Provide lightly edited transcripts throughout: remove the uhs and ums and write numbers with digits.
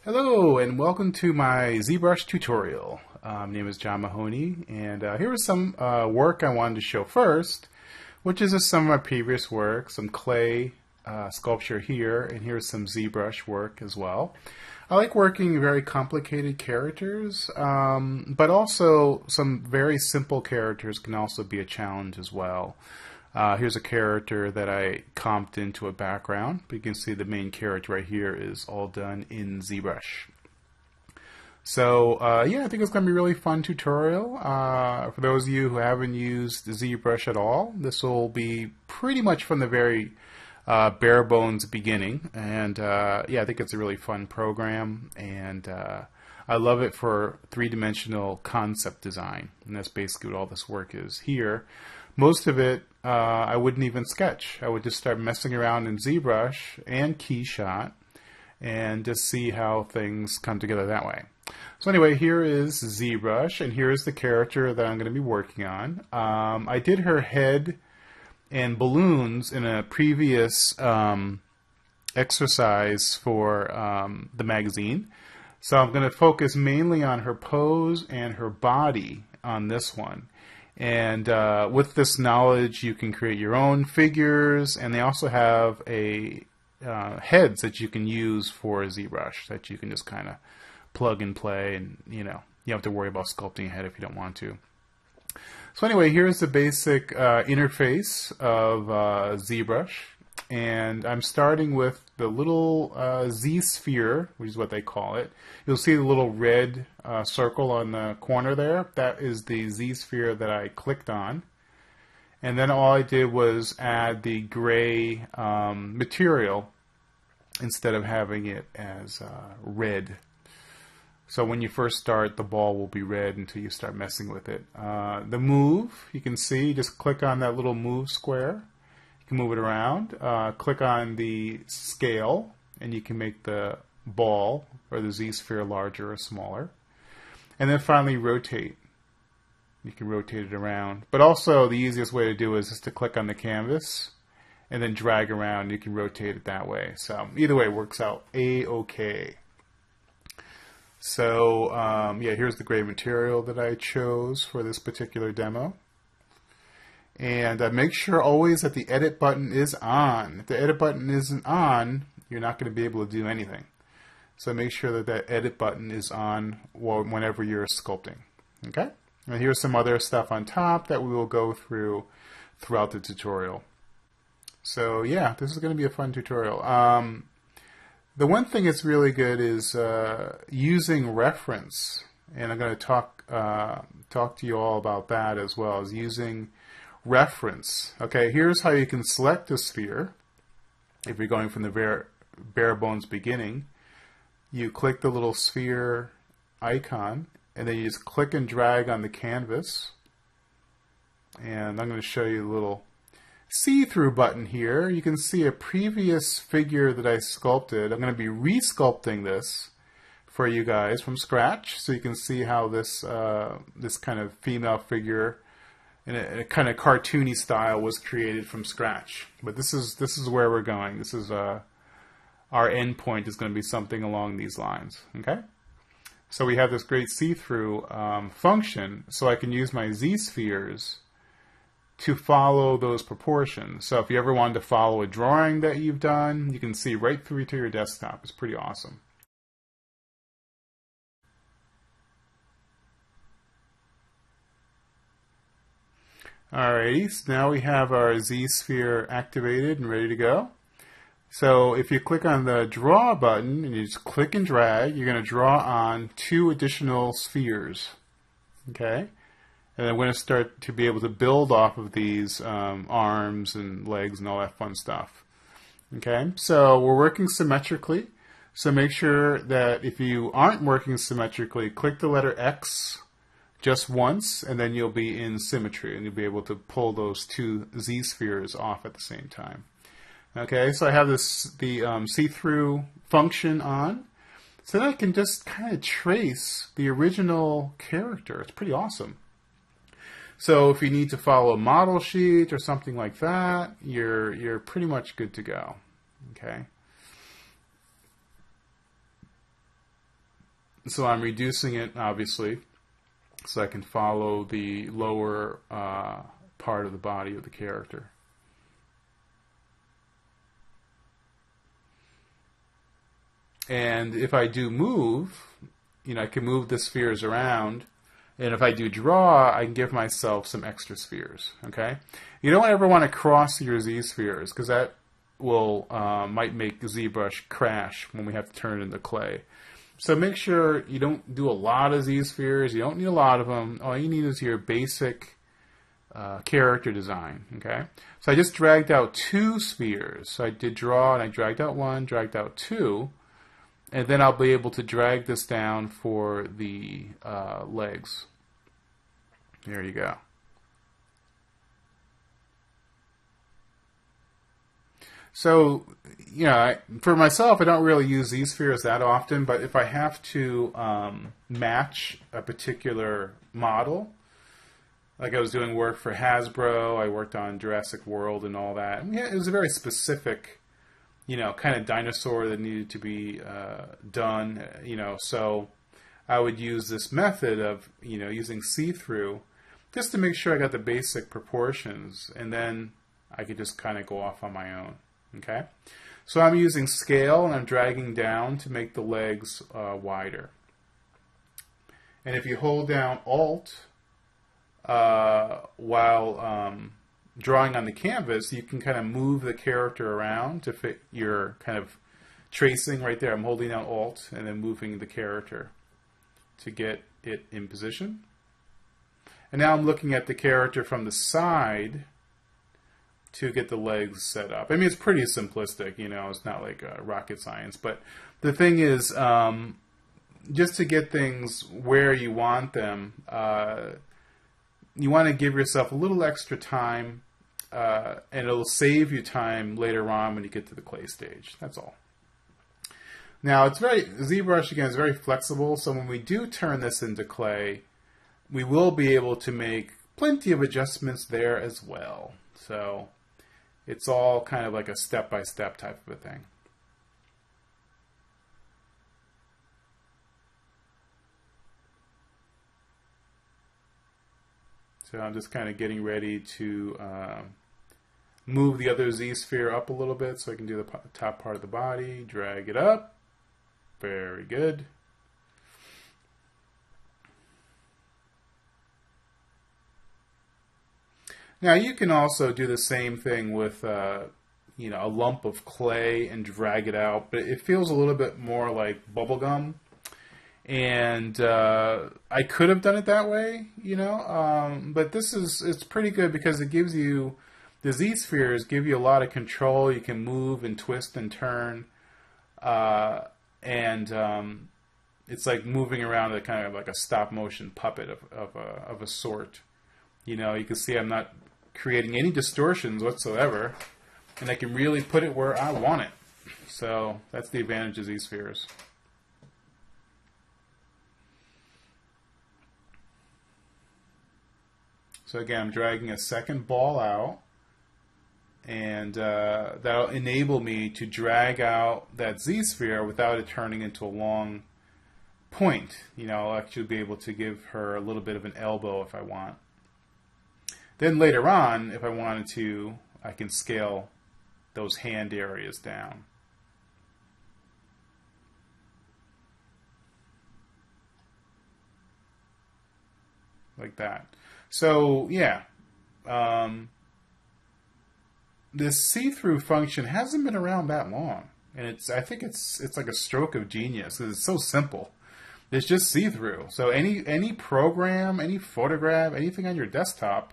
Hello and welcome to my ZBrush tutorial. My name is John Mahoney, and here is some work I wanted to show first, which is just some of my previous work, some clay sculpture here, and here's some ZBrush work as well. I like working very complicated characters, but also some very simple characters can also be a challenge as well. Here's a character that I comped into a background, but you can see the main character right here is all done in ZBrush. So yeah, I think it's going to be a really fun tutorial. For those of you who haven't used ZBrush at all, this will be pretty much from the very bare bones beginning. And yeah, I think it's a really fun program, and I love it for three-dimensional concept design. And that's basically what all this work is here. Most of it I wouldn't even sketch. I would just start messing around in ZBrush and KeyShot and just see how things come together that way. So anyway, here is ZBrush, and here's the character that I'm going to be working on. I did her head and balloons in a previous exercise for the magazine. So I'm going to focus mainly on her pose and her body on this one. And with this knowledge, you can create your own figures, and they also have a heads that you can use for ZBrush that you can just kind of plug and play, and you don't have to worry about sculpting a head if you don't want to. So anyway, here's the basic interface of ZBrush, and I'm starting with the little Z-sphere, which is what they call it. You'll see the little red circle on the corner there. That is the Z-sphere that I clicked on. And then all I did was add the gray material instead of having it as red. So when you first start, the ball will be red until you start messing with it. The move, you can see, just click on that little move square. You can move it around. Click on the scale, and you can make the ball or the Z-sphere larger or smaller. And then finally rotate. You can rotate it around. But also the easiest way to do it is just to click on the canvas and then drag around. You can rotate it that way. So either way, it works out A-OK. So yeah, here's the gray material that I chose for this particular demo. And make sure always that the edit button is on. If the edit button isn't on, you're not going to be able to do anything. So make sure that that edit button is on whenever you're sculpting. Okay? And here's some other stuff on top that we will go through throughout the tutorial. So yeah, this is going to be a fun tutorial. The one thing that's really good is using reference, and I'm going to talk to you all about that as well, as using reference. Okay, here's how you can select a sphere. If you're going from the bare bones beginning, you click the little sphere icon, and then you just click and drag on the canvas. And I'm going to show you a little see-through button here. You can see a previous figure that I sculpted. I'm going to be re-sculpting this for you guys from scratch, so you can see how this this kind of female figure in a kind of cartoony style was created from scratch. But this is where we're going. This is our end point is going to be something along these lines. Okay. So we have this great see-through function, so I can use my Z-spheres to follow those proportions. So if you ever wanted to follow a drawing that you've done, you can see right through to your desktop. It's pretty awesome. Alrighty, so now we have our Z-sphere activated and ready to go. So if you click on the draw button and you just click and drag, you're going to draw on 2 additional spheres. Okay? And then we're going to start to be able to build off of these arms and legs and all that fun stuff. Okay? So we're working symmetrically. So make sure that if you aren't working symmetrically, click the letter X just once, and then you'll be in symmetry, and you'll be able to pull those 2 Z-spheres off at the same time. Okay, so I have the see-through function on, so then I can just kind of trace the original character. It's pretty awesome. So if you need to follow a model sheet or something like that, you're pretty much good to go. Okay. So I'm reducing it, obviously, so I can follow the lower part of the body of the character. And if I do move, I can move the spheres around. And if I do draw, I can give myself some extra spheres. Okay, you don't ever want to cross your Z spheres because that will might make ZBrush crash when we have to turn it into clay. So make sure you don't do a lot of Z spheres. You don't need a lot of them. All you need is your basic character design. Okay, so I just dragged out 2 spheres. So I did draw and I dragged out 1, dragged out 2. And then I'll be able to drag this down for the legs. There you go. So, for myself, I don't really use these spheres that often, but if I have to match a particular model, like I was doing work for Hasbro, I worked on Jurassic World and all that. And it was a very specific kind of dinosaur that needed to be done, so I would use this method of, using see-through just to make sure I got the basic proportions, and then I could just kind of go off on my own, okay? So I'm using scale, and I'm dragging down to make the legs wider. And if you hold down Alt while drawing on the canvas, you can kind of move the character around to fit your kind of tracing right there. I'm holding down Alt and then moving the character to get it in position. And now I'm looking at the character from the side to get the legs set up. I mean, it's pretty simplistic, it's not like rocket science. But the thing is, just to get things where you want them, you want to give yourself a little extra time, and it'll save you time later on when you get to the clay stage. That's all. Now, ZBrush, again, is very flexible, so when we do turn this into clay, we will be able to make plenty of adjustments there as well. So it's all kind of like a step-by-step type of a thing. So I'm just kind of getting ready to move the other Z sphere up a little bit so I can do the top part of the body, drag it up. Very good. Now you can also do the same thing with a lump of clay and drag it out, but it feels a little bit more like bubble gum. And I could have done it that way, but it's pretty good because it gives you, the Z spheres give you a lot of control. You can move and twist and turn, and it's like moving around a kind of like a stop motion puppet of a sort. You can see I'm not creating any distortions whatsoever, and I can really put it where I want it. So that's the advantage of these spheres. So again, I'm dragging a second ball out, and that'll enable me to drag out that Z-sphere without it turning into a long point. I'll actually be able to give her a little bit of an elbow if I want. Then later on, if I wanted to, I can scale those hand areas down. Like that. So yeah, this see-through function hasn't been around that long, and I think it's like a stroke of genius because it's so simple. It's just see-through. So any program, any photograph, anything on your desktop,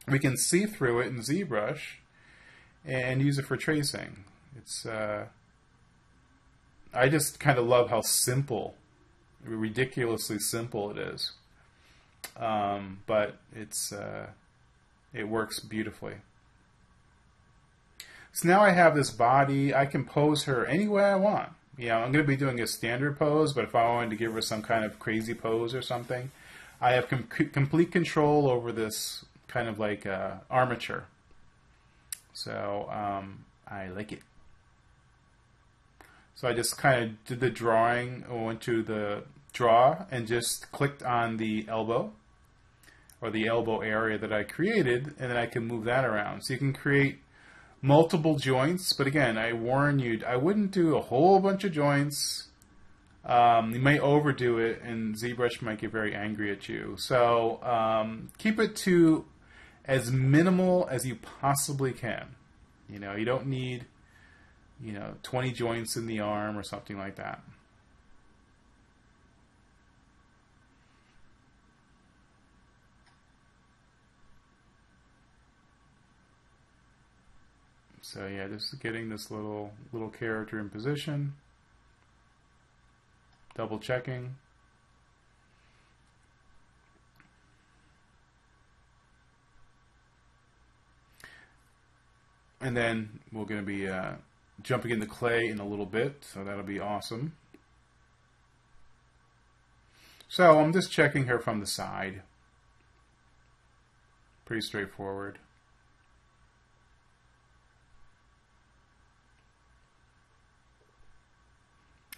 we can see through it in ZBrush and use it for tracing. It's I just kind of love how simple, ridiculously simple it is. But it works beautifully. So now I have this body. I can pose her any way I want. I'm going to be doing a standard pose, but if I wanted to give her some kind of crazy pose or something, I have complete control over this kind of like armature. So I like it. So I just kind of did the drawing, went to the draw and just clicked on the elbow or the elbow area that I created, and then I can move that around. So you can create multiple joints, but again, I warn you, I wouldn't do a whole bunch of joints. You might overdo it, and ZBrush might get very angry at you. So keep it to as minimal as you possibly can. You know, you don't need, 20 joints in the arm or something like that. So yeah, just getting this little character in position, double checking. And then we're going to be jumping into clay in a little bit, so that'll be awesome. So I'm just checking her from the side. Pretty straightforward.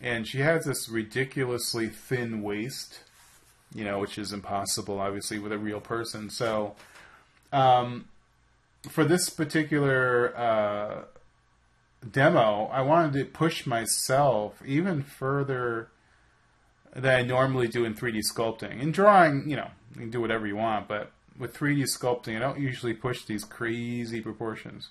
And she has this ridiculously thin waist, which is impossible, obviously, with a real person. So for this particular demo, I wanted to push myself even further than I normally do in 3D sculpting. In drawing, you can do whatever you want, but with 3D sculpting, I don't usually push these crazy proportions.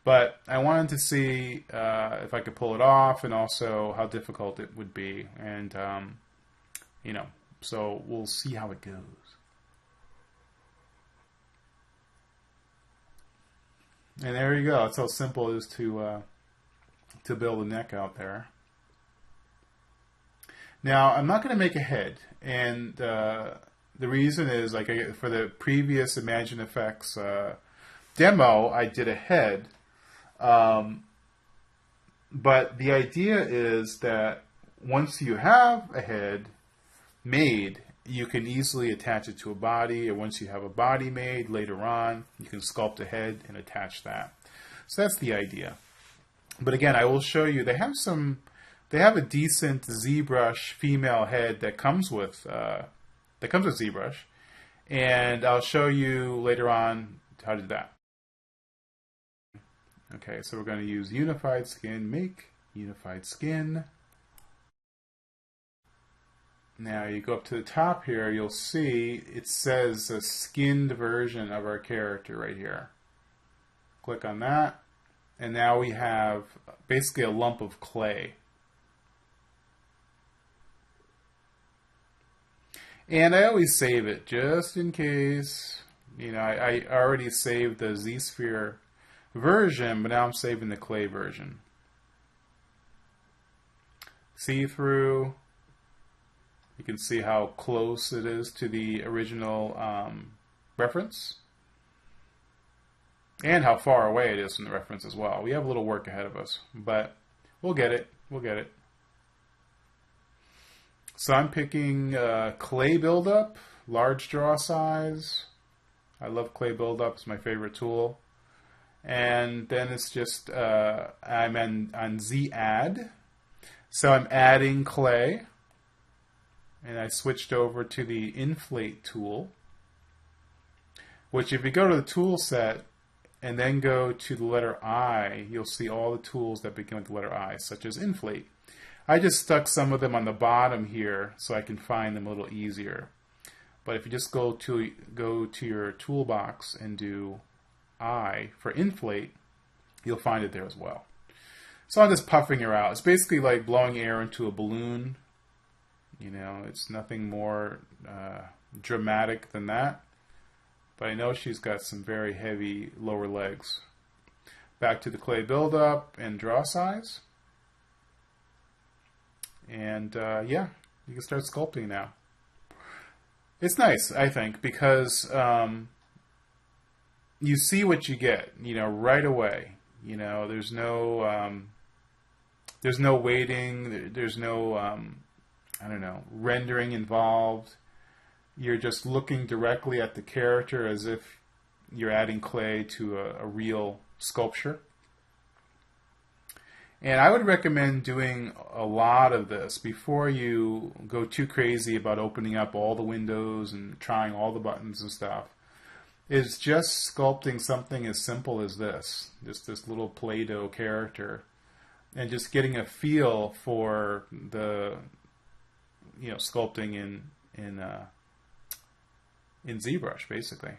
But I wanted to see if I could pull it off, and also how difficult it would be. And, so we'll see how it goes. And there you go. That's how simple it is to build a neck out there. Now, I'm not going to make a head. And the reason is, for the previous ImagineFX demo, I did a head. But the idea is that once you have a head made, you can easily attach it to a body, or once you have a body made later on, you can sculpt a head and attach that. So that's the idea. But again, I will show you, they have a decent ZBrush female head that comes with ZBrush, and I'll show you later on how to do that. Okay, so we're going to use unified skin, make unified skin. Now you go up to the top here, you'll see it says a skinned version of our character right here. Click on that, and now we have basically a lump of clay. And I always save it just in case. I already saved the Z-Sphere version, but now I'm saving the clay version. See-through. You can see how close it is to the original reference, and how far away it is from the reference as well. We have a little work ahead of us, but we'll get it. We'll get it. So I'm picking clay buildup, large draw size. I love clay buildup. It's my favorite tool. And then it's just, I'm on Z add. So I'm adding clay. And I switched over to the inflate tool. Which, if you go to the tool set and then go to the letter I, you'll see all the tools that begin with the letter I, such as inflate. I just stuck some of them on the bottom here so I can find them a little easier. But if you just go to your toolbox and do I for inflate, you'll find it there as well. So I'm just puffing her out. It's basically like blowing air into a balloon. It's nothing more dramatic than that. But I know she's got some very heavy lower legs. Back to the clay buildup and draw size. And yeah, you can start sculpting now. It's nice, I think, because you see what you get, right away. There's no waiting. There's no rendering involved. You're just looking directly at the character as if you're adding clay to a real sculpture. And I would recommend doing a lot of this before you go too crazy about opening up all the windows and trying all the buttons and stuff. Is just sculpting something as simple as this, just this little Play-Doh character, and just getting a feel for the, sculpting in ZBrush, basically.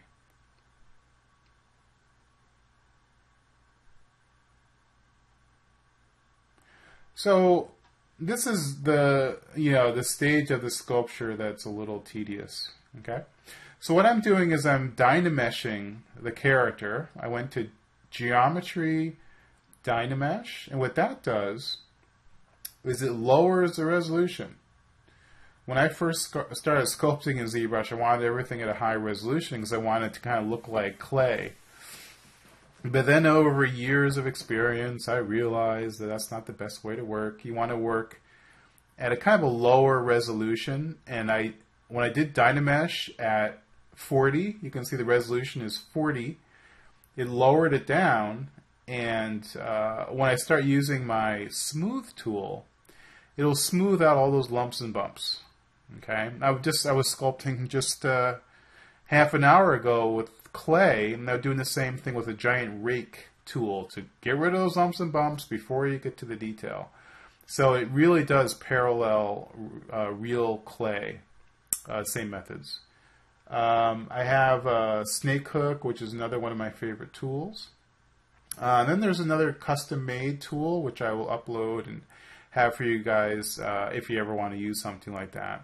So this is the stage of the sculpture that's a little tedious. Okay, so what I'm doing is I'm dynameshing the character. I went to Geometry, Dynamesh, and what that does is it lowers the resolution. When I first started sculpting in ZBrush, I wanted everything at a high resolution because I wanted it to kind of look like clay. But then over years of experience, I realized that that's not the best way to work. You want to work at a kind of a lower resolution. And when I did Dynamesh at 40, you can see the resolution is 40. It lowered it down. And when I start using my smooth tool, it'll smooth out all those lumps and bumps. Okay, I was sculpting just half an hour ago with clay, and I'm doing the same thing with a giant rake tool to get rid of those lumps and bumps before you get to the detail. So it really does parallel real clay, same methods. I have a snake hook, which is another one of my favorite tools. Then there's another custom-made tool, which I will upload and have for you guys if you ever want to use something like that.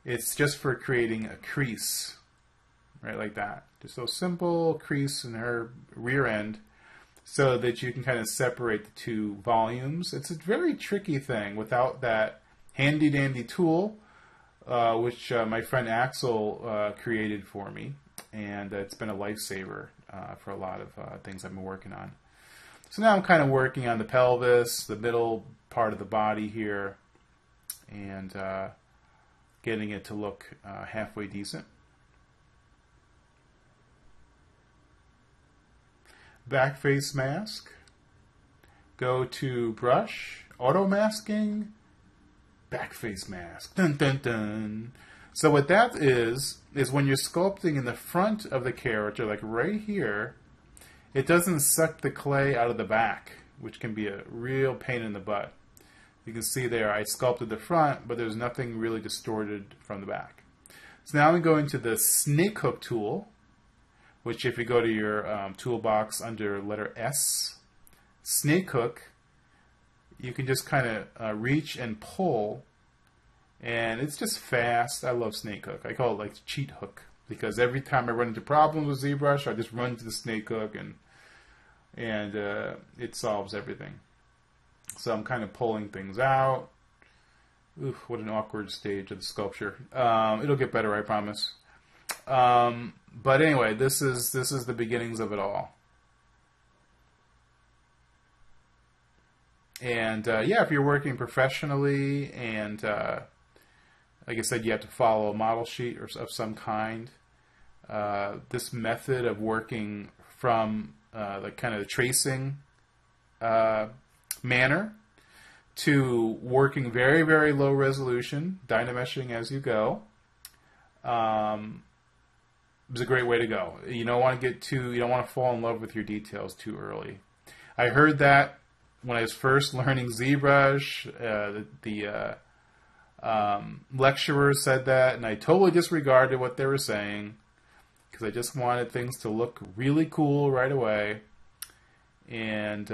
It's just for creating a crease, right, like that. Just a simple crease in her rear end so that you can kind of separate the two volumes. It's a very tricky thing without that handy-dandy tool, which my friend Axel created for me. And it's been a lifesaver for a lot of things I've been working on. So now I'm kind of working on the pelvis, the middle part of the body here, and getting it to look halfway decent. Back face mask. Go to brush, auto masking, back face mask. Dun dun dun. So what that is when you're sculpting in the front of the character, like right here, it doesn't suck the clay out of the back, which can be a real pain in the butt. You can see there I sculpted the front, but there's nothing really distorted from the back. So now I'm going to the snake hook tool, which if you go to your toolbox under letter S, snake hook, you can just kind of reach and pull, and it's just fast. I love snake hook. I call it like cheat hook, because every time I run into problems with ZBrush, I just run to the snake hook and it solves everything. So I'm kind of pulling things out. Oof, what an awkward stage of the sculpture. It'll get better, I promise. But anyway, this is the beginnings of it all. And yeah, if you're working professionally and like I said, you have to follow a model sheet or of some kind. This method of working from the kind of tracing manner to working very, very low resolution, dynameshing as you go, is a great way to go. You don't want to fall in love with your details too early. I heard that when I was first learning ZBrush, the lecturer said that, and I totally disregarded what they were saying because I just wanted things to look really cool right away. And,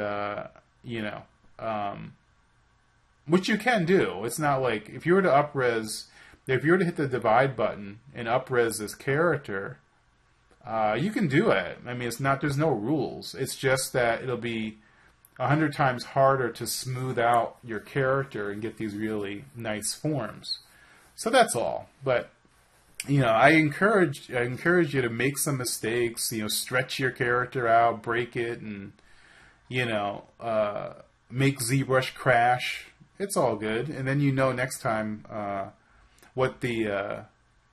which you can do. It's not like, if you were to hit the divide button and up-res this character, you can do it. I mean, there's no rules. It's just that it'll be 100 times harder to smooth out your character and get these really nice forms. So that's all. But, I encourage you to make some mistakes, stretch your character out, break it, and, make ZBrush crash. It's all good. And then next time what the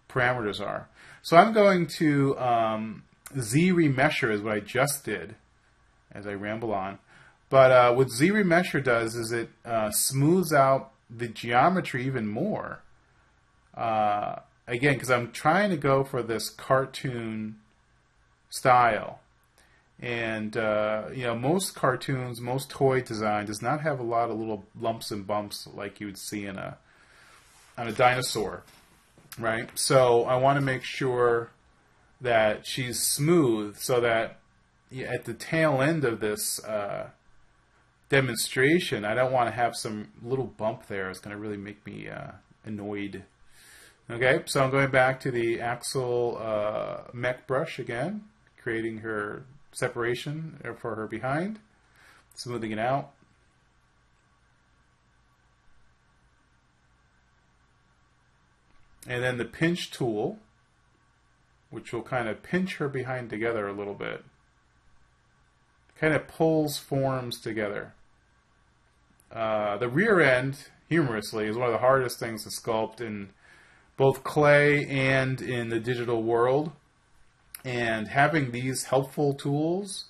parameters are. So I'm going to Z remesher is what I just did as I ramble on. But what ZRemesher does is it smooths out the geometry even more. Again, because I'm trying to go for this cartoon style. And, you know, most cartoons, most toy design does not have a lot of little lumps and bumps like you would see on a dinosaur, right? So I want to make sure that she's smooth so that at the tail end of this demonstration, I don't want to have some little bump there. It's going to really make me annoyed. Okay, so I'm going back to the axle mech brush again, creating her separation for her behind, smoothing it out. And then the pinch tool, which will kind of pinch her behind together a little bit. Kind of pulls forms together. The rear end, humorously, is one of the hardest things to sculpt in both clay and in the digital world. And having these helpful tools,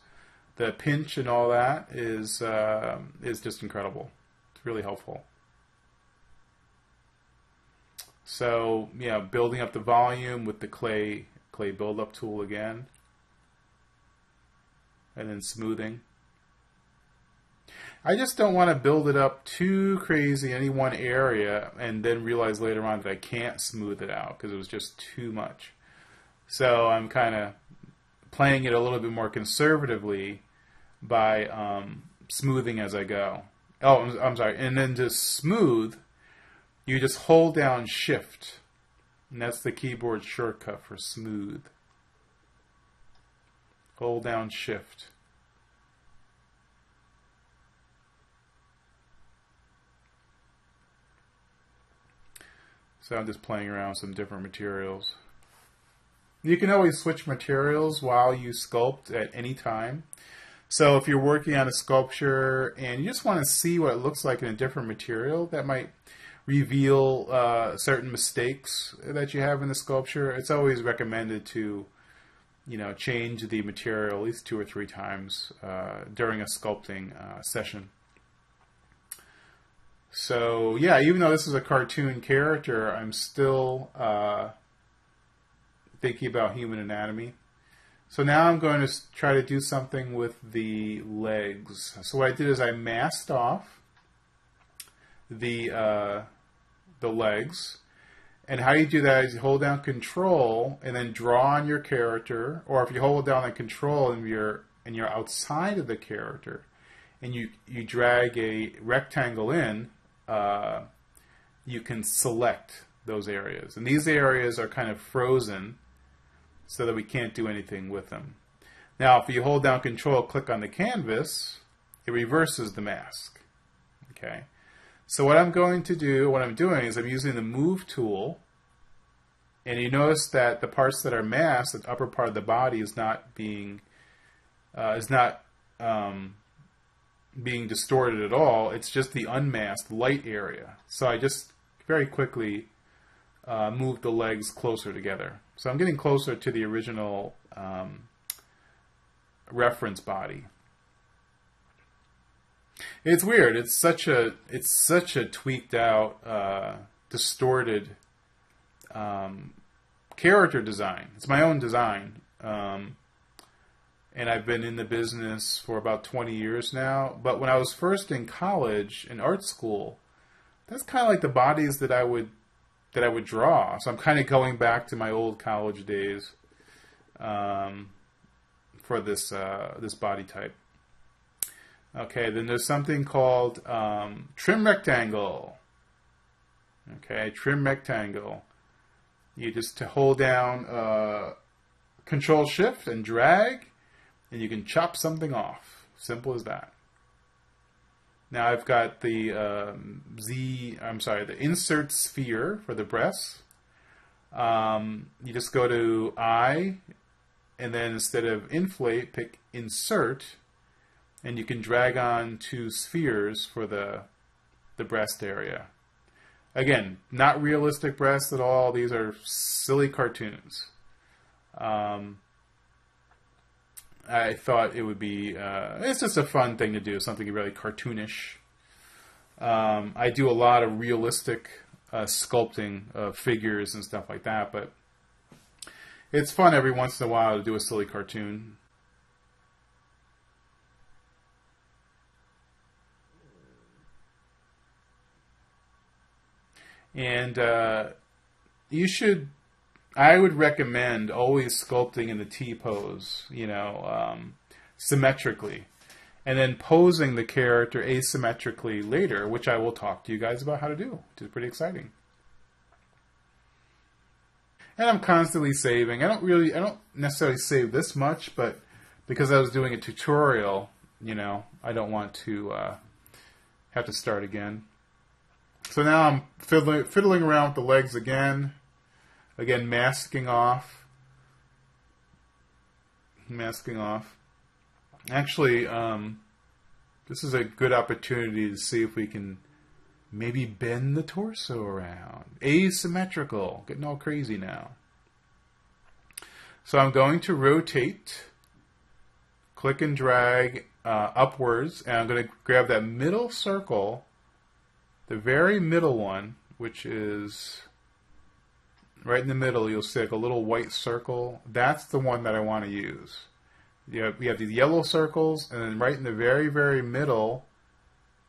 the pinch and all that, is just incredible. It's really helpful. So, yeah, building up the volume with the clay build-up tool again. And then smoothing. I just don't want to build it up too crazy in any one area and then realize later on that I can't smooth it out because it was just too much. So I'm kind of playing it a little bit more conservatively by smoothing as I go. Oh, I'm sorry. And then to smooth, you just hold down Shift. And that's the keyboard shortcut for smooth. Hold down Shift. So I'm just playing around with some different materials. You can always switch materials while you sculpt at any time. So if you're working on a sculpture and you just want to see what it looks like in a different material, that might reveal certain mistakes that you have in the sculpture. It's always recommended to, you know, change the material at least 2 or 3 times during a sculpting session. So yeah, even though this is a cartoon character, I'm still thinking about human anatomy. So now I'm going to try to do something with the legs. So what I did is I masked off the legs. And how you do that is you hold down Control and then draw on your character, or if you hold down the Control and you're outside of the character, and you drag a rectangle in, you can select those areas. And these areas are kind of frozen so that we can't do anything with them. Now, if you hold down Control, click on the canvas, it reverses the mask. Okay. So what I'm going to do, what I'm doing is I'm using the Move tool, and you notice that the parts that are masked, the upper part of the body, is not being being distorted at all. It's just the unmasked light area. So I just very quickly move the legs closer together. So I'm getting closer to the original reference body. It's weird. It's such a tweaked out, distorted character design. It's my own design. And I've been in the business for about 20 years now. But when I was first in college, in art school, that's kind of like the bodies that I would draw. So I'm kind of going back to my old college days for this body type. Okay, then there's something called trim rectangle. Okay, trim rectangle. You just hold down Control Shift and drag, and you can chop something off. Simple as that. Now I've got the the insert sphere for the breasts. You just go to I, and then instead of inflate, pick insert, and you can drag on 2 spheres for the breast area. Again, not realistic breasts at all. These are silly cartoons. I thought it would be, it's just a fun thing to do, something really cartoonish. I do a lot of realistic sculpting of figures and stuff like that, but it's fun every once in a while to do a silly cartoon. And I would recommend always sculpting in the T pose, symmetrically. And then posing the character asymmetrically later, which I will talk to you guys about how to do, which is pretty exciting. And I'm constantly saving. I don't necessarily save this much, but because I was doing a tutorial, I don't want to have to start again. So now I'm fiddling around with the legs again, masking off. Actually, this is a good opportunity to see if we can maybe bend the torso around. Asymmetrical, getting all crazy now. So I'm going to rotate, click and drag upwards, and I'm going to grab that middle circle, the very middle one, which is right in the middle. You'll see like a little white circle. That's the one that I want to use. We have these yellow circles, and then right in the very, very middle,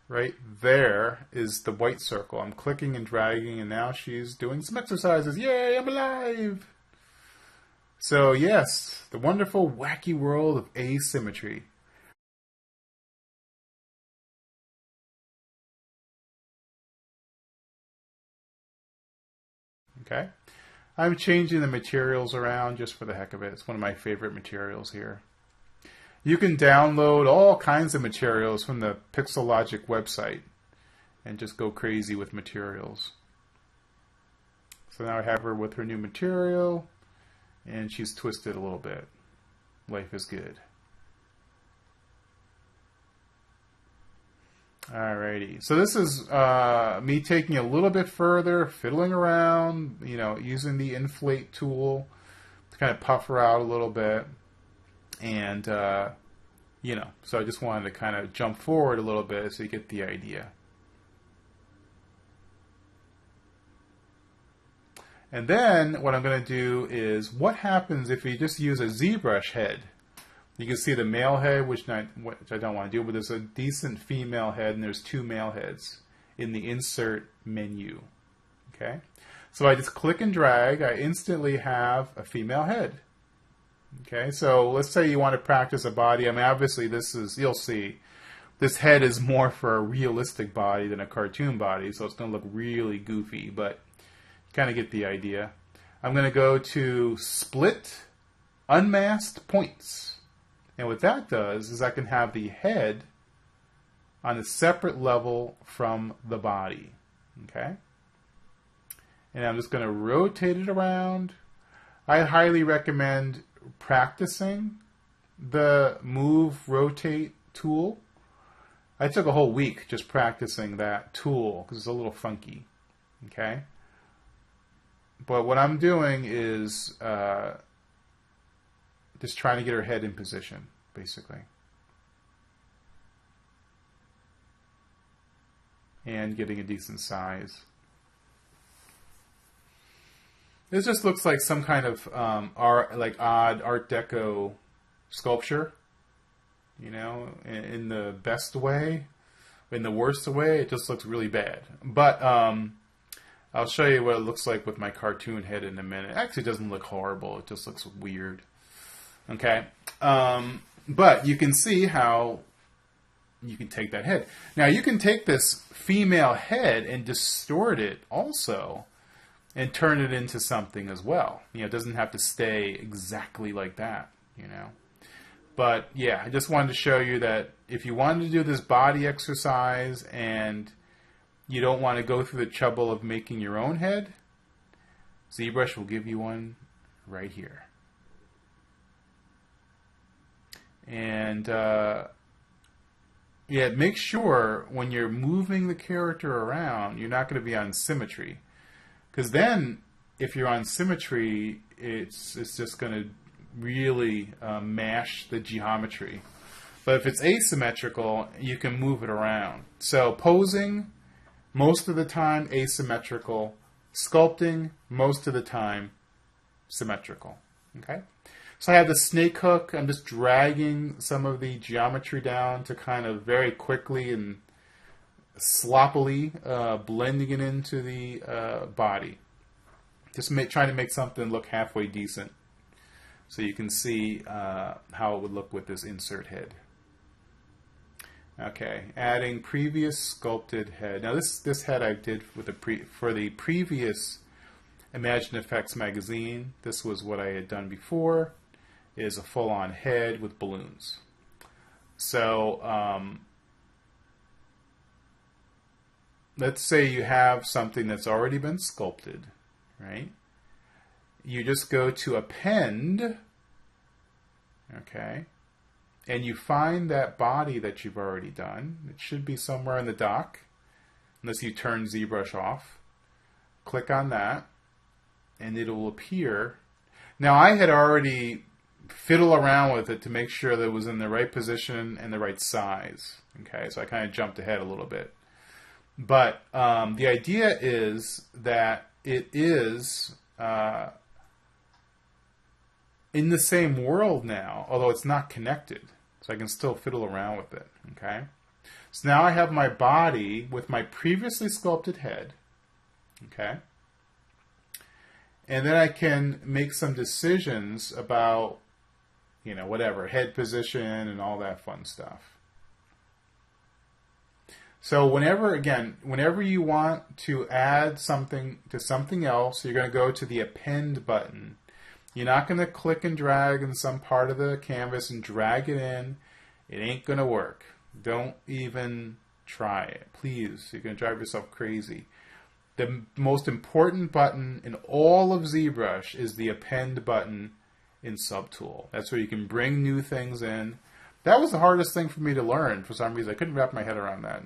right there, is the white circle. I'm clicking and dragging, and now she's doing some exercises. Yay, I'm alive! So yes, the wonderful, wacky world of asymmetry. Okay, I'm changing the materials around just for the heck of it. It's one of my favorite materials here. You can download all kinds of materials from the Pixelogic website and just go crazy with materials. So now I have her with her new material, and she's twisted a little bit. Life is good. Alrighty, so this is me taking a little bit further, fiddling around, using the inflate tool to kind of puff her out a little bit. And, so I just wanted to kind of jump forward a little bit so you get the idea. And then what I'm going to do is, what happens if you just use a ZBrush head? You can see the male head, which I don't want to do, but there's a decent female head, and there's two male heads in the insert menu. Okay, so I just click and drag. I instantly have a female head. Okay, so let's say you want to practice a body. I mean, obviously you'll see, this head is more for a realistic body than a cartoon body, so it's going to look really goofy, but you kind of get the idea. I'm going to go to Split Unmasked Points. And what that does is I can have the head on a separate level from the body. Okay? And I'm just going to rotate it around. I highly recommend practicing the move rotate tool. I took a whole week just practicing that tool because it's a little funky. Okay? But what I'm doing is just trying to get her head in position, basically. And getting a decent size. This just looks like some kind of odd Art Deco sculpture. In the best way. In the worst way, it just looks really bad. But I'll show you what it looks like with my cartoon head in a minute. Actually, it doesn't look horrible. It just looks weird. Okay, but you can see how you can take that head. Now you can take this female head and distort it also and turn it into something as well. It doesn't have to stay exactly like that, But yeah, I just wanted to show you that if you wanted to do this body exercise and you don't want to go through the trouble of making your own head, ZBrush will give you one right here. And make sure when you're moving the character around, you're not going to be on symmetry. Because then, if you're on symmetry, it's just going to really mash the geometry. But if it's asymmetrical, you can move it around. So posing, most of the time asymmetrical. Sculpting, most of the time symmetrical. Okay? So I have the snake hook. I'm just dragging some of the geometry down to kind of very quickly and sloppily blending it into the body. Just trying to make something look halfway decent. So you can see how it would look with this insert head. Okay, adding previous sculpted head. Now this head I did with for the previous ImagineFX magazine. This was what I had done before. It is a full-on head with balloons. So let's say you have something that's already been sculpted, right? You just go to Append, okay, and you find that body that you've already done. It should be somewhere in the dock, unless you turn ZBrush off. Click on that, and it will appear. Now, I had already fiddled around with it to make sure that it was in the right position and the right size. Okay, so I kind of jumped ahead a little bit. But the idea is that it is in the same world now, although it's not connected. So I can still fiddle around with it. Okay. So now I have my body with my previously sculpted head. Okay. And then I can make some decisions about, you know, whatever, head position and all that fun stuff. So whenever you want to add something to something else, you're going to go to the Append button. You're not going to click and drag in some part of the canvas and drag it in. It ain't going to work. Don't even try it. Please, you're going to drive yourself crazy. The most important button in all of ZBrush is the Append button in Subtool. That's where you can bring new things in. That was the hardest thing for me to learn for some reason. I couldn't wrap my head around that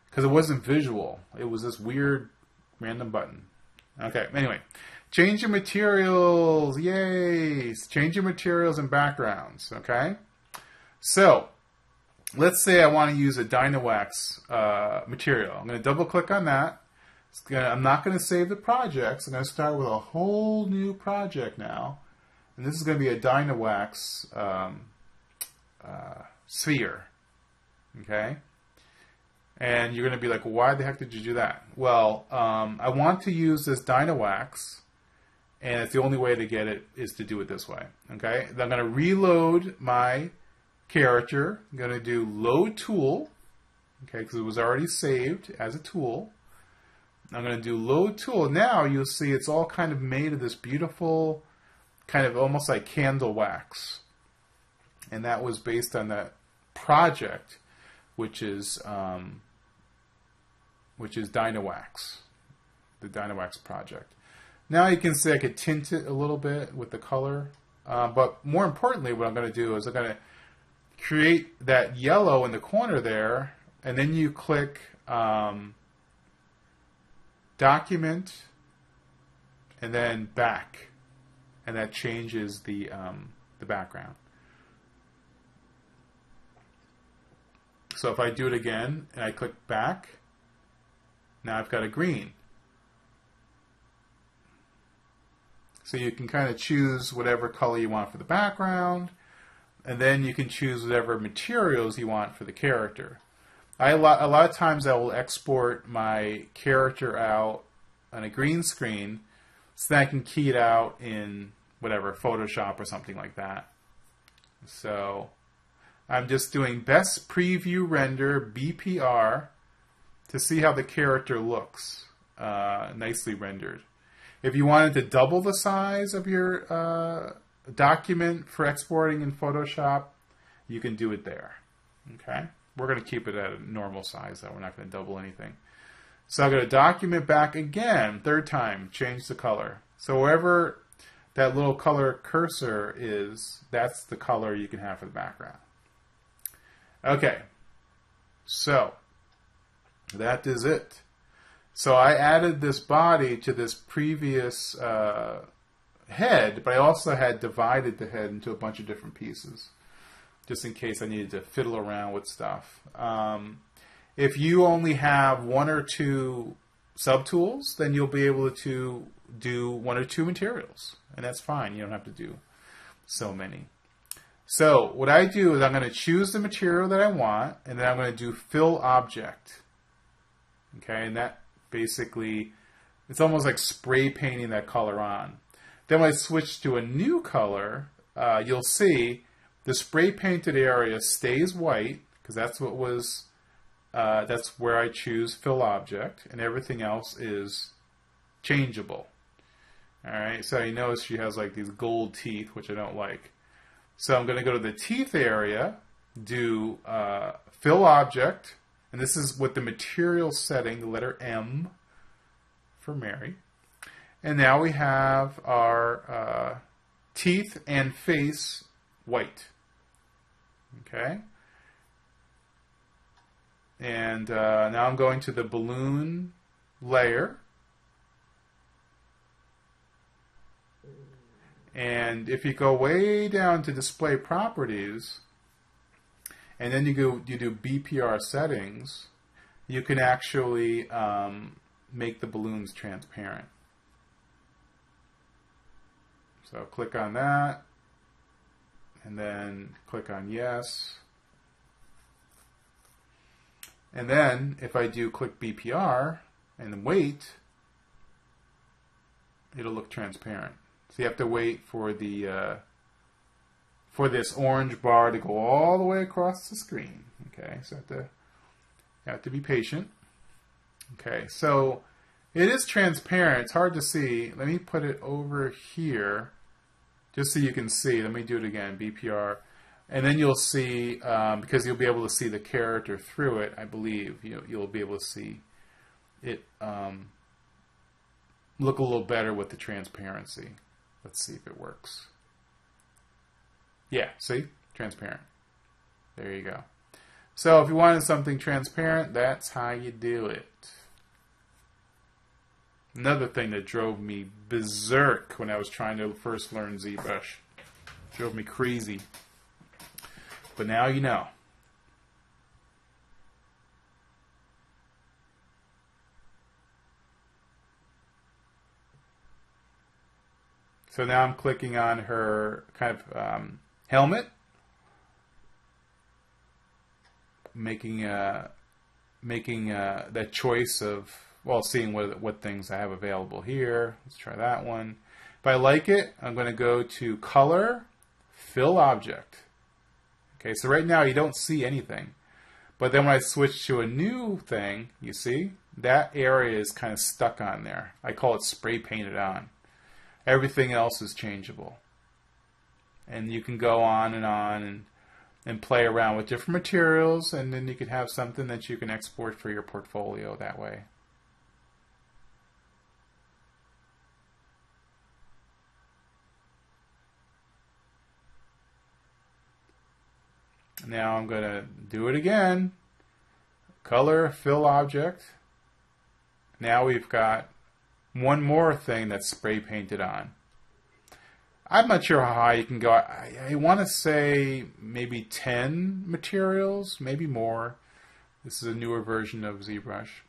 because it wasn't visual. It was this weird random button. Okay, anyway. Change your materials. Yay! Change your materials and backgrounds. Okay? So, let's say I want to use a Dynawax material. I'm going to double click on that. I'm not going to save the projects. I'm going to start with a whole new project now. And this is going to be a Dynawax sphere. Okay? And you're going to be like, why the heck did you do that? Well, I want to use this Dynawax, and it's the only way to get it is to do it this way. Okay? Then I'm going to reload my character. I'm going to do Load Tool, okay, because it was already saved as a tool. I'm going to do Load Tool. Now you'll see it's all kind of made of this beautiful, kind of almost like candle wax. And that was based on that project, which is Dynawax, the Dynawax project. Now you can see I could tint it a little bit with the color, but more importantly, what I'm going to do is I'm going to create that yellow in the corner there, and then you click Document, and then Back, and that changes the background. So if I do it again and I click back, now I've got a green. So you can kind of choose whatever color you want for the background, and then you can choose whatever materials you want for the character. A lot of times I will export my character out on a green screen so that I can key it out in whatever, Photoshop or something like that. So I'm just doing Best Preview Render, BPR, to see how the character looks, nicely rendered. If you wanted to double the size of your document for exporting in Photoshop, you can do it there. Okay? We're going to keep it at a normal size, though. We're not going to double anything. So I'm going to document back again, third time, change the color. So wherever that little color cursor is, that's the color you can have for the background. Okay, so that is it. So I added this body to this previous head, but I also had divided the head into a bunch of different pieces, just in case I needed to fiddle around with stuff. If you only have one or two subtools, then you'll be able to do one or two materials, and that's fine. You don't have to do so many. So what I do is I'm going to choose the material that I want, and then I'm going to do fill object. Okay, and that basically, it's almost like spray painting that color on. Then when I switch to a new color, you'll see the spray painted area stays white, because that's what was, that's where I choose fill object, and everything else is changeable. All right, so you notice she has like these gold teeth, which I don't like. So I'm going to go to the teeth area, do fill object, and this is with the material setting, the letter M for Mary. And now we have our teeth and face white. Okay. And now I'm going to the balloon layer. And if you go way down to display properties, and then you do BPR settings, you can actually make the balloons transparent. So click on that, and then click on yes. And then if I do click BPR and then wait, it'll look transparent. So you have to wait for the for this orange bar to go all the way across the screen. Okay, so you have to be patient. Okay, so it is transparent. It's hard to see. Let me put it over here, just so you can see. Let me do it again. BPR, and then you'll see because you'll be able to see the character through it. I believe you'll be able to see it look a little better with the transparency. Let's see if it works. Yeah, see? Transparent. There you go. So if you wanted something transparent, that's how you do it. Another thing that drove me berserk when I was trying to first learn ZBrush. Drove me crazy. But now you know. So now I'm clicking on her kind of helmet, making that choice of, well, seeing what things I have available here. Let's try that one. If I like it, I'm going to go to Color, Fill Object. Okay, so right now you don't see anything. But then when I switch to a new thing, you see, that area is kind of stuck on there. I call it spray painted on. Everything else is changeable. And you can go on and play around with different materials, and then you can have something that you can export for your portfolio that way. Now I'm going to do it again. Color, Fill Object. Now we've got one more thing that's spray painted on. I'm not sure how high you can go. I want to say maybe 10 materials, maybe more. This is a newer version of ZBrush.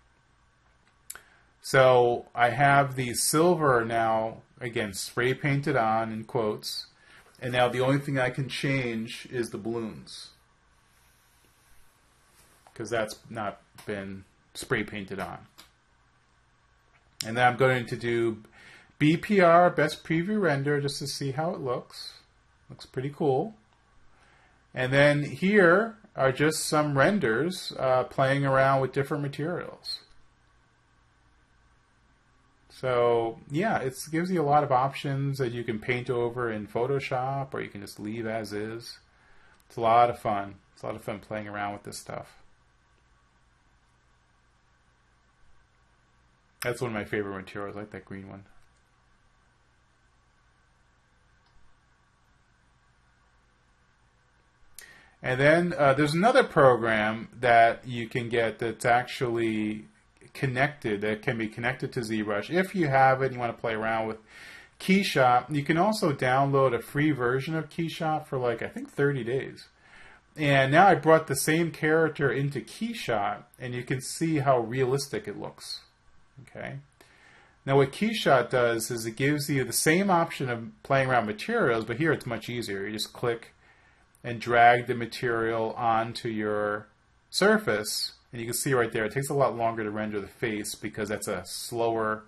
So I have the silver now, again, spray painted on in quotes. And now the only thing I can change is the balloons, because that's not been spray painted on. And then I'm going to do BPR, Best Preview Render, just to see how it looks. Looks pretty cool. And then here are just some renders playing around with different materials. So yeah, it gives you a lot of options that you can paint over in Photoshop, or you can just leave as is. It's a lot of fun. It's a lot of fun playing around with this stuff. That's one of my favorite materials. I like that green one. And then there's another program that you can get that's actually connected, that can be connected to ZBrush. If you have it and you want to play around with KeyShot. You can also download a free version of KeyShot for like, I think 30 days. And now I brought the same character into KeyShot, and you can see how realistic it looks. Okay. Now what KeyShot does is it gives you the same option of playing around materials, but here it's much easier. You just click and drag the material onto your surface, and you can see right there it takes a lot longer to render the face because that's a slower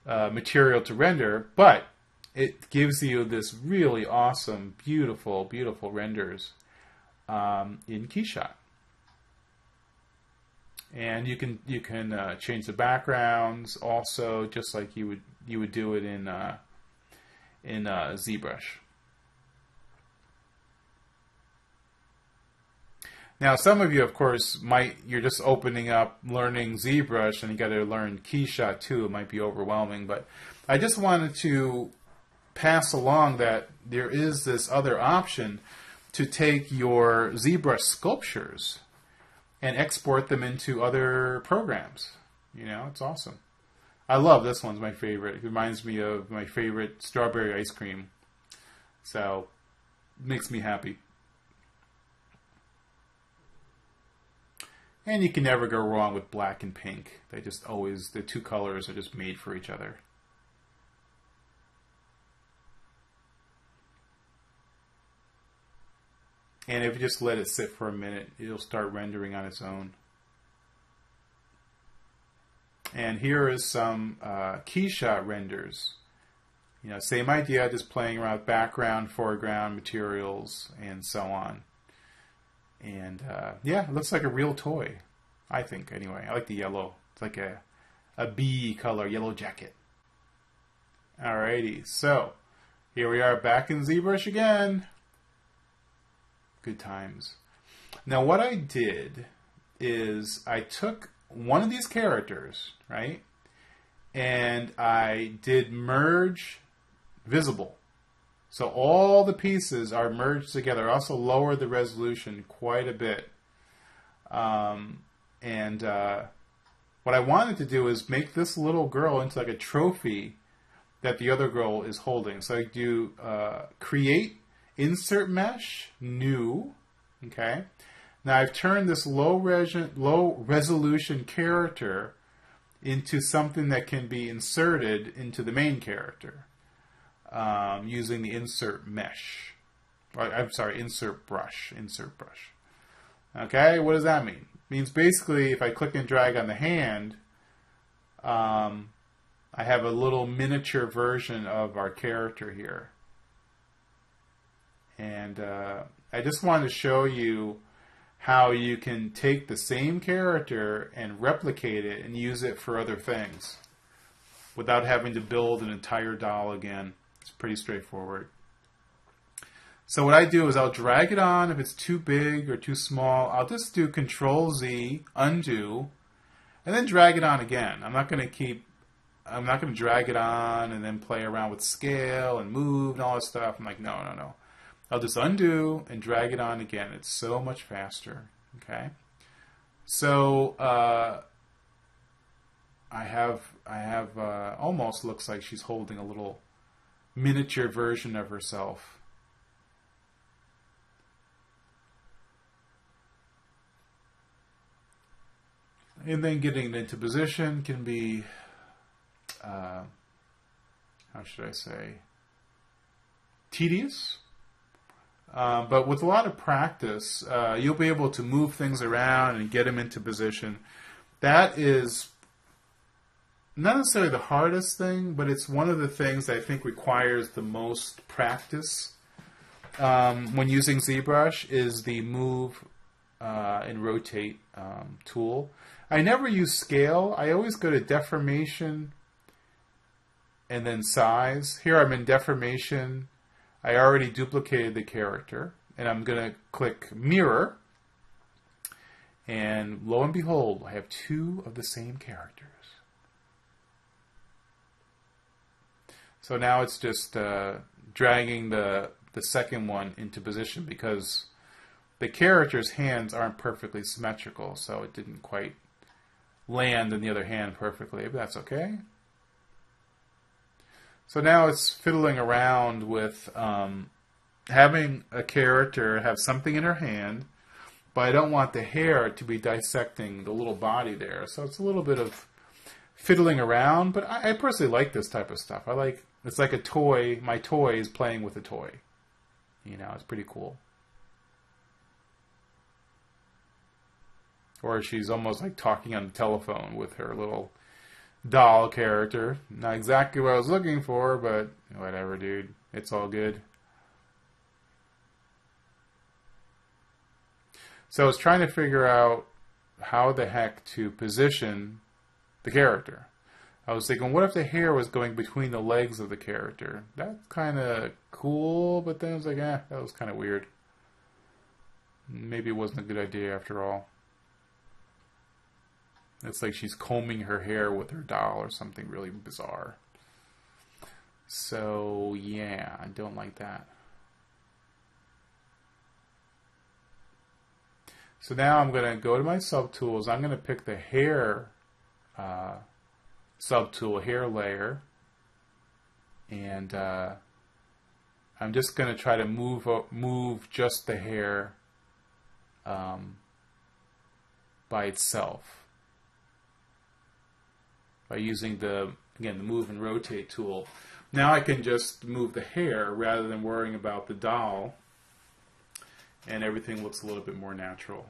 material to render, but it gives you this really awesome, beautiful, beautiful renders in KeyShot. And you can change the backgrounds also, just like you would do it in ZBrush. Now, some of you, of course, you're just opening up, learning ZBrush, and you got to learn KeyShot too. It might be overwhelming, but I just wanted to pass along that there is this other option to take your ZBrush sculptures and export them into other programs. You know, it's awesome. I love this one's my favorite. It reminds me of my favorite strawberry ice cream. So, it makes me happy. And you can never go wrong with black and pink. They just always, the two colors are just made for each other. And if you just let it sit for a minute, it'll start rendering on its own. And here is some KeyShot renders. You know, same idea, just playing around with background, foreground, materials, and so on. And yeah, it looks like a real toy, I think, anyway. I like the yellow. It's like a bee color, yellow jacket. Alrighty, so here we are back in ZBrush again. Good times. Now what I did is I took one of these characters, right, and I did merge visible. So all the pieces are merged together. I also lowered the resolution quite a bit. What I wanted to do is make this little girl into like a trophy that the other girl is holding. So I do create, insert mesh, new. Okay. Now I've turned this low resolution character into something that can be inserted into the main character. Using the insert mesh. I'm sorry, insert brush. Okay, what does that mean? It means basically if I click and drag on the hand, I have a little miniature version of our character here. And I just wanted to show you how you can take the same character and replicate it and use it for other things without having to build an entire doll again. It's pretty straightforward. So what I do is I'll drag it on. If it's too big or too small, I'll just do Control-Z, undo, and then drag it on again. I'm not going to drag it on and then play around with scale and move and all this stuff. I'm like, no. I'll just undo and drag it on again. It's so much faster. Okay. So I have almost looks like she's holding a little miniature version of herself. And then getting it into position can be, how should I say, tedious. But with a lot of practice, you'll be able to move things around and get them into position. That is not necessarily the hardest thing, but it's one of the things that I think requires the most practice when using ZBrush is the move and rotate tool. I never use scale. I always go to deformation and then size. Here I'm in deformation. I already duplicated the character, and I'm going to click mirror, and lo and behold, I have two of the same characters. So now it's just dragging the second one into position because the character's hands aren't perfectly symmetrical, so it didn't quite land in the other hand perfectly, but that's okay. So now it's fiddling around with having a character have something in her hand, but I don't want the hair to be dissecting the little body there. So it's a little bit of fiddling around, but I personally like this type of stuff. It's like a toy. My toy is playing with a toy. You know, it's pretty cool. Or she's almost like talking on the telephone with her little doll character. Not exactly what I was looking for, but whatever, dude. It's all good. So I was trying to figure out how the heck to position the character. I was thinking, what if the hair was going between the legs of the character? That's kind of cool, but then I was like, that was kind of weird. Maybe it wasn't a good idea after all. It's like she's combing her hair with her doll or something really bizarre. So, yeah, I don't like that. So now I'm going to go to my subtools. I'm going to pick the hair subtool, hair layer. And I'm just going to try to move just the hair by itself. By using the move and rotate tool. Now I can just move the hair rather than worrying about the doll. And everything looks a little bit more natural.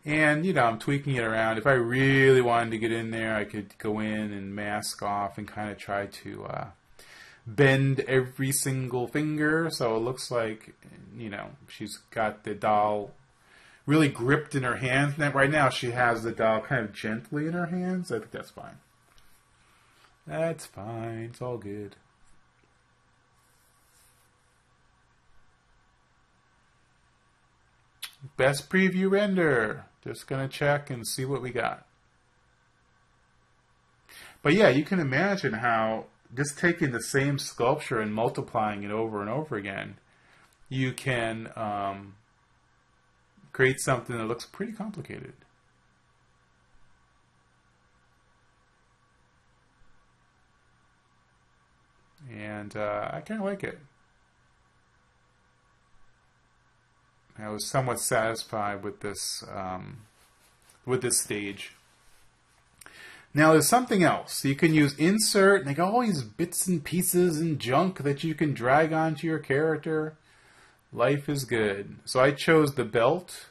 And, I'm tweaking it around. If I really wanted to get in there, I could go in and mask off and kind of try to bend every single finger. So it looks like, she's got the doll really gripped in her hands. And right now she has the doll kind of gently in her hands. I think that's fine. That's fine. It's all good. Best preview render. Just going to check and see what we got. But yeah, you can imagine how just taking the same sculpture and multiplying it over and over again, you can create something that looks pretty complicated. And I kind of like it. I was somewhat satisfied with this stage. Now there's something else. You can use insert, and they got all these bits and pieces and junk that you can drag onto your character. Life is good. So I chose the belt,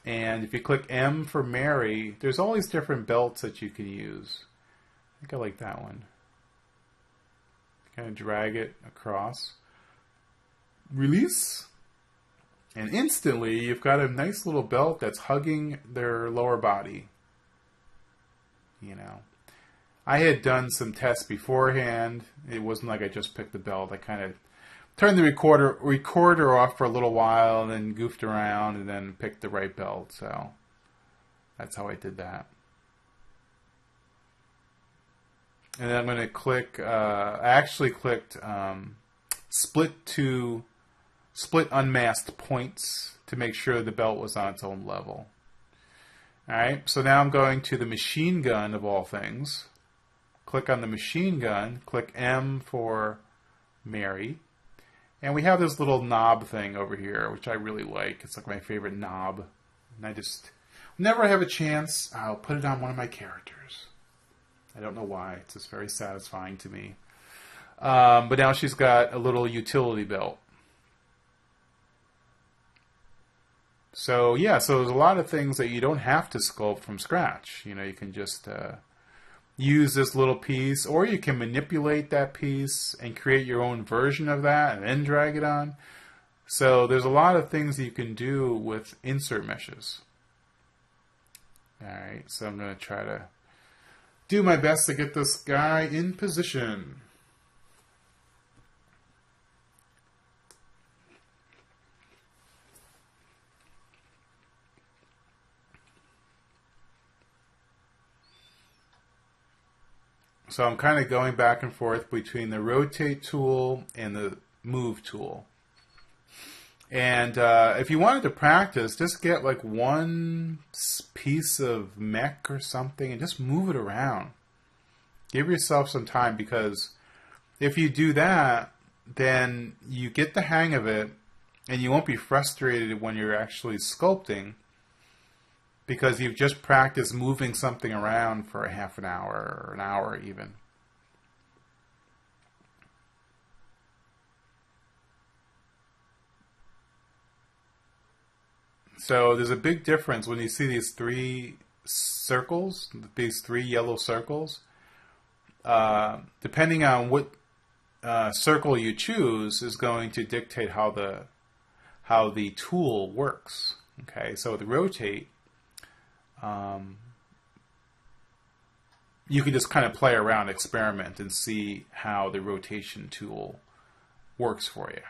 and if you click M for Mary, there's all these different belts that you can use. I think I like that one. Kind of drag it across. Release. And instantly, you've got a nice little belt that's hugging their lower body. I had done some tests beforehand. It wasn't like I just picked the belt. I kind of turned the recorder off for a little while and then goofed around and then picked the right belt. So that's how I did that. And then I'm going to click, I actually clicked split unmasked points to make sure the belt was on its own level. Alright, so now I'm going to the machine gun of all things. Click on the machine gun, click M for Mary. And we have this little knob thing over here, which I really like. It's like my favorite knob. And I just, whenever I have a chance, I'll put it on one of my characters. I don't know why. It's just very satisfying to me. But now she's got a little utility belt. So yeah, so there's a lot of things that you don't have to sculpt from scratch. You can just use this little piece, or you can manipulate that piece and create your own version of that and then drag it on. So there's a lot of things you can do with insert meshes. Alright, so I'm going to try to do my best to get this guy in position. So I'm kind of going back and forth between the rotate tool and the move tool. And if you wanted to practice, just get like one piece of mech or something and just move it around. Give yourself some time, because if you do that, then you get the hang of it and you won't be frustrated when you're actually sculpting, because you've just practiced moving something around for a half an hour or an hour even. So there's a big difference when you see these three circles, these three yellow circles. Depending on what circle you choose is going to dictate how the tool works. Okay, so with rotate, you can just kind of play around, experiment, and see how the rotation tool works for you.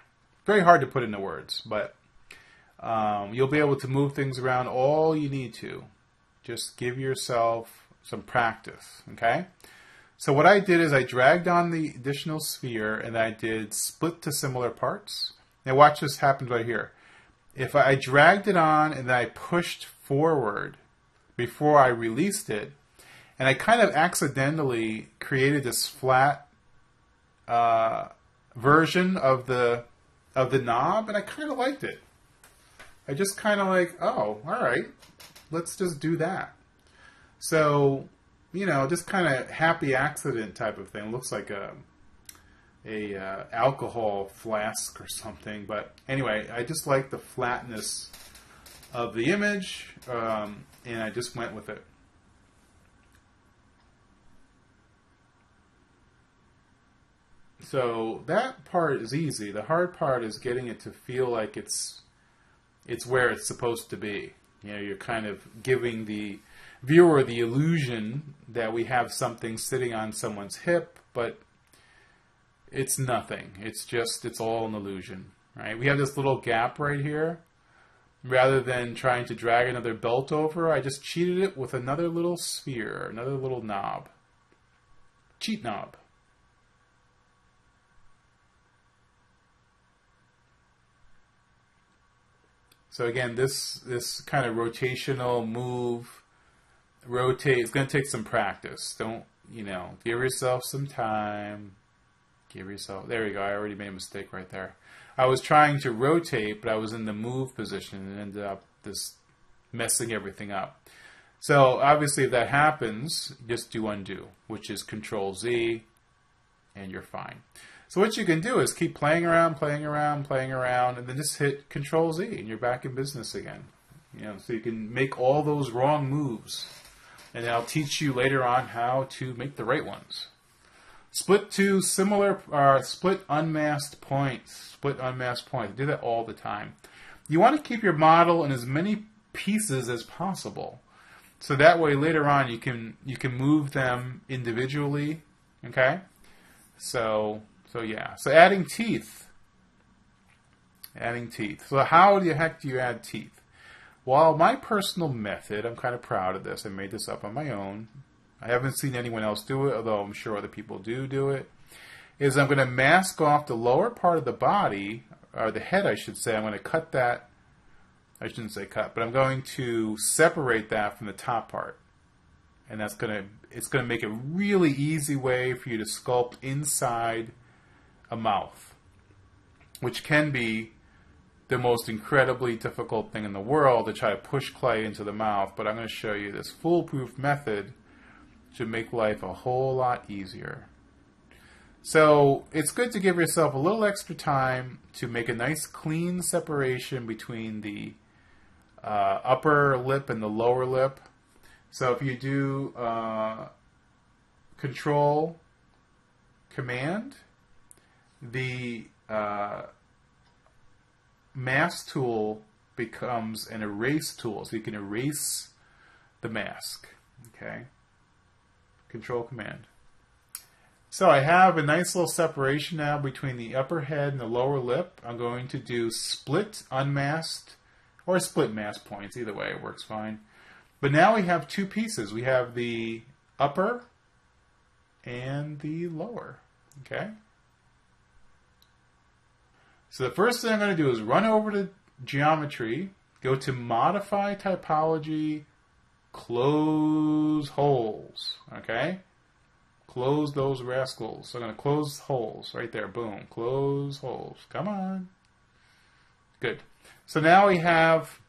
Very hard to put into words, but you'll be able to move things around all you need to. Just give yourself some practice, okay? So what I did is I dragged on the additional sphere and I did split to similar parts. Now watch this happen right here. If I dragged it on and then I pushed forward before I released it, and I kind of accidentally created this flat version of the knob, and I kind of liked it. I just kind of like, oh, all right, let's just do that. So, you know, just kind of happy accident type of thing. Looks like a alcohol flask or something. But anyway, I just like the flatness of the image, and I just went with it. So that part is easy. The hard part is getting it to feel like it's where it's supposed to be. You know, you're kind of giving the viewer the illusion that we have something sitting on someone's hip, but it's nothing. It's all an illusion, right? We have this little gap right here. Rather than trying to drag another belt over, I just cheated it with another little sphere, another little knob. Cheat knob. So again, this kind of rotational move, rotate, it's going to take some practice. Don't, you know, give yourself some time. Give yourself, there you go, I already made a mistake right there. I was trying to rotate, but I was in the move position and ended up just messing everything up. So obviously if that happens, just do undo, which is Control Z, and you're fine. So what you can do is keep playing around, and then just hit Control Z, and you're back in business again. You know, so you can make all those wrong moves, and I'll teach you later on how to make the right ones. Split to similar, split unmasked points. Split unmasked points. Do that all the time. You want to keep your model in as many pieces as possible, so that way later on you can move them individually. Okay, so yeah. So adding teeth. Adding teeth. So how the heck do you add teeth? Well, my personal method, I'm kind of proud of this. I made this up on my own. I haven't seen anyone else do it, although I'm sure other people do it, is I'm going to mask off the lower part of the body, or the head I should say. I'm going to cut that, I shouldn't say cut, but I'm going to separate that from the top part. And it's going to make a really easy way for you to sculpt inside a mouth, which can be the most incredibly difficult thing in the world, to try to push clay into the mouth. But I'm going to show you this foolproof method to make life a whole lot easier. So it's good to give yourself a little extra time to make a nice clean separation between the upper lip and the lower lip. So if you do Control Command, the mask tool becomes an erase tool, so you can erase the mask. Okay, Control Command. So I have a nice little separation now between the upper head and the lower lip. I'm going to do split unmasked or split mask points. Either way, it works fine. But now we have two pieces. We have the upper and the lower. Okay? So the first thing I'm going to do is run over to Geometry, go to Modify Typology, Close Holes. Okay? Close those rascals. So I'm going to close holes right there. Boom. Close holes. Come on. Good. So now we have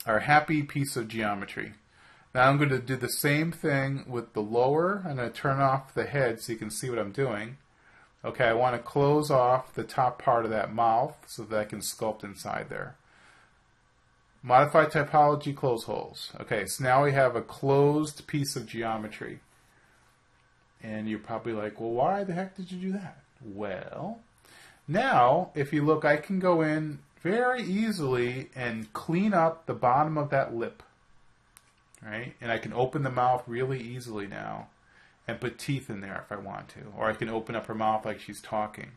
our happy piece of geometry. Now I'm going to do the same thing with the lower. I'm going to turn off the head so you can see what I'm doing. Okay, I want to close off the top part of that mouth so that I can sculpt inside there. Modify typology, close holes. Okay, so now we have a closed piece of geometry. And you're probably like, well, why the heck did you do that? Well, now, if you look, I can go in very easily and clean up the bottom of that lip. Right? And I can open the mouth really easily now and put teeth in there if I want to. Or I can open up her mouth like she's talking.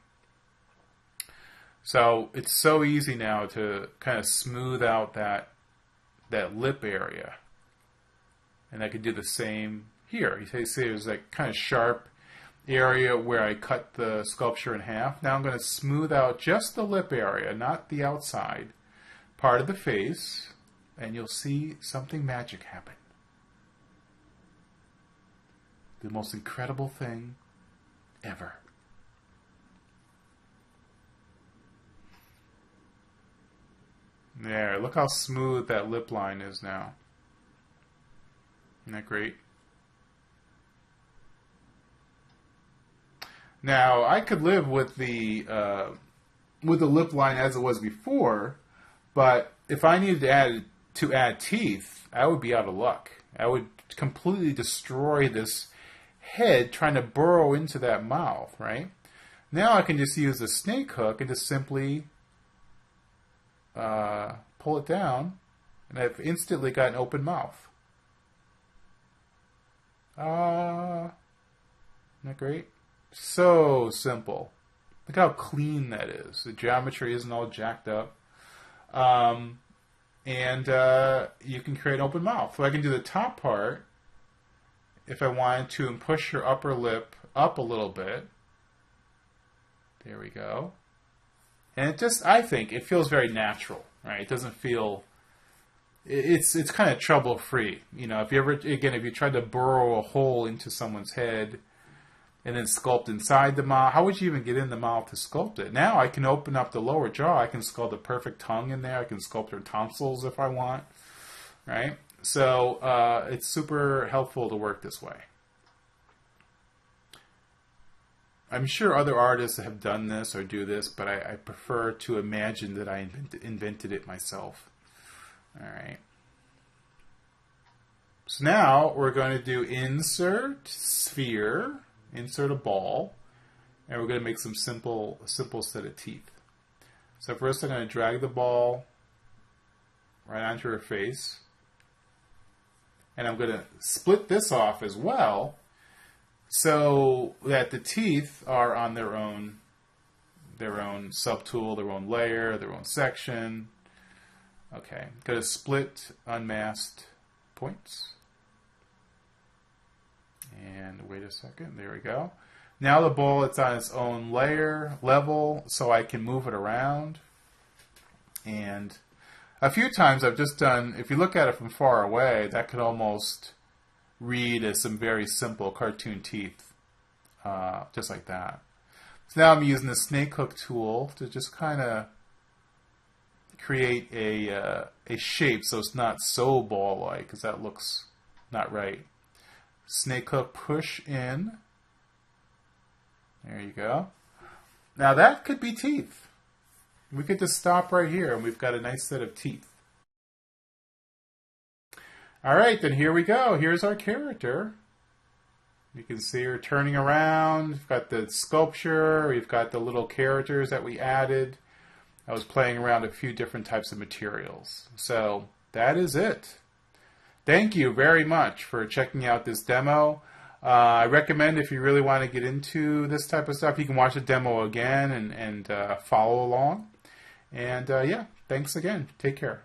So it's so easy now to kind of smooth out that lip area. And I could do the same here. You see there's that kind of sharp area where I cut the sculpture in half. Now I'm going to smooth out just the lip area, not the outside part of the face, and you'll see something magic happen. The most incredible thing ever. There, look how smooth that lip line is now. Isn't that great? Now, I could live with the lip line as it was before, but if I needed to add teeth, I would be out of luck. I would completely destroy this head trying to burrow into that mouth, right? Now I can just use the snake hook and just simply pull it down, and I've instantly got an open mouth. Isn't that great? So simple. Look how clean that is. The geometry isn't all jacked up. And you can create an open mouth. So I can do the top part if I wanted to and push your upper lip up a little bit. There we go. And it just, I think, it feels very natural, right? It doesn't feel, it's kind of trouble-free. You know, if you tried to burrow a hole into someone's head and then sculpt inside the mouth, how would you even get in the mouth to sculpt it? Now I can open up the lower jaw. I can sculpt a perfect tongue in there. I can sculpt her tonsils if I want, right? So it's super helpful to work this way. I'm sure other artists have done this or do this, but I prefer to imagine that I invented it myself. All right. So now we're going to do insert sphere, insert a ball, and we're going to make a simple set of teeth. So first I'm going to drag the ball right onto her face, and I'm going to split this off as well so that the teeth are on their own subtool, their own layer, their own section. Okay, go to split unmasked points. And wait a second, there we go. Now the ball, it's on its own level, so I can move it around. And a few times I've just done, if you look at it from far away, that could almost read as some very simple cartoon teeth, just like that. So now I'm using the snake hook tool to just kind of create a shape so it's not so ball-like, because that looks not right. Snake hook, push in. There you go. Now that could be teeth. We could just stop right here and we've got a nice set of teeth. Alright, then here we go. Here's our character. You can see her turning around. We've got the sculpture. We've got the little characters that we added. I was playing around a few different types of materials. So that is it. Thank you very much for checking out this demo. I recommend if you really want to get into this type of stuff, you can watch the demo again and follow along. And yeah, thanks again. Take care.